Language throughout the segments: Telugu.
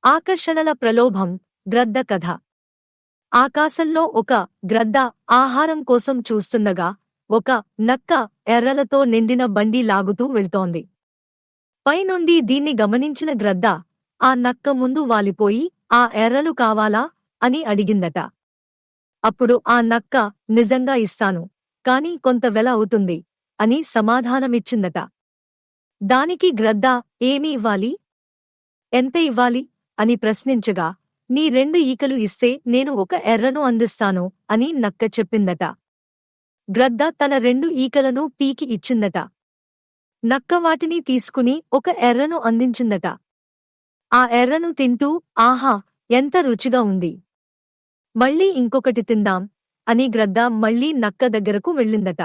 ఆకర్షణల ప్రలోభం. గ్రద్ద కథ. ఆకాశంలో ఒక గ్రద్ద ఆహారం కోసం చూస్తుండగా ఒక నక్క ఎర్రలతో నిండిన బండి లాగుతూ వెళ్తోంది. పైనుండి దీన్ని గమనించిన గ్రద్ద ఆ నక్క ముందు వాలిపోయి ఆ ఎర్రలు కావాలా అని అడిగిందట. అప్పుడు ఆ నక్క నిజంగా ఇస్తాను, కాని కొంత వెల అవుతుంది అని సమాధానమిచ్చిందట. దానికి గ్రద్ద ఏమి ఇవ్వాలి, ఎంత ఇవ్వాలి అని ప్రశ్నించగా, నీ 2 ఈకలు ఇస్తే నేను ఒక ఎర్రను అందిస్తాను అని నక్క చెప్పిందట. గ్రద్ద తన 2 ఈకలను పీకి ఇచ్చిందట. నక్క వాటిని తీసుకుని ఒక ఎర్రను అందించిందట. ఆ ఎర్రను తింటూ ఆహా, ఎంత రుచిగా ఉంది, మళ్ళీ ఇంకొకటి తిందాం అని గ్రద్ద మళ్ళీ నక్క దగ్గరకు వెళ్ళిందట.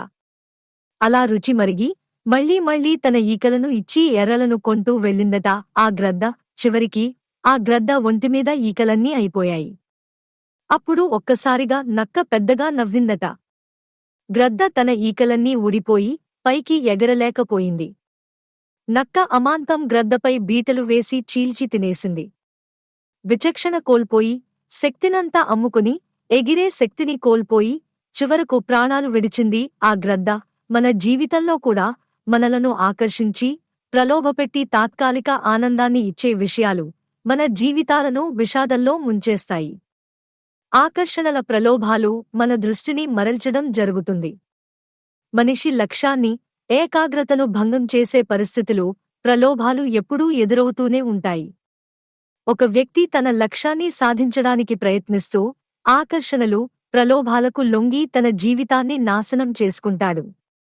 అలా రుచి మరిగి మళ్ళీ తన ఈకలను ఇచ్చి ఎర్రలను కొంటూ వెళ్ళిందట ఆ గ్రద్ద. చివరికి ఆ గ్రద్ద ఒంటిమీద ఈకలన్నీ అయిపోయాయి. అప్పుడు ఒక్కసారిగా నక్క పెద్దగా నవ్విందట. గ్రద్ద తన ఈకలన్నీ ఊడిపోయి పైకి ఎగరలేకపోయింది. నక్క అమాంతం గ్రద్దపై బీటలు వేసి చీల్చి తినేసింది. విచక్షణ కోల్పోయి, శక్తినంతా అమ్ముకుని, ఎగిరే శక్తిని కోల్పోయి చివరకు ప్రాణాలు విడిచింది ఆ గ్రద్ద. మన జీవితంలో కూడా మనలను ఆకర్షించి, ప్రలోభపెట్టి తాత్కాలిక ఆనందాన్ని ఇచ్చే విషయాలు మన జీవితాలను విషాదంలో ముంచేస్తాయి. ఆకర్షణల ప్రలోభాలు మన దృష్టిని మరల్చడం జరుగుతుంది. మనిషి లక్ష్యాన్ని, ఏకాగ్రతను భంగం చేసే పరిస్థితులు, ప్రలోభాలు ఎప్పుడూ ఎదురవుతూనే ఉంటాయి. ఒక వ్యక్తి తన లక్ష్యాన్ని సాధించడానికి ప్రయత్నిస్తూ ఆకర్షణలు, ప్రలోభాలకు లొంగి తన జీవితాన్ని నాశనం చేసుకుంటాడు.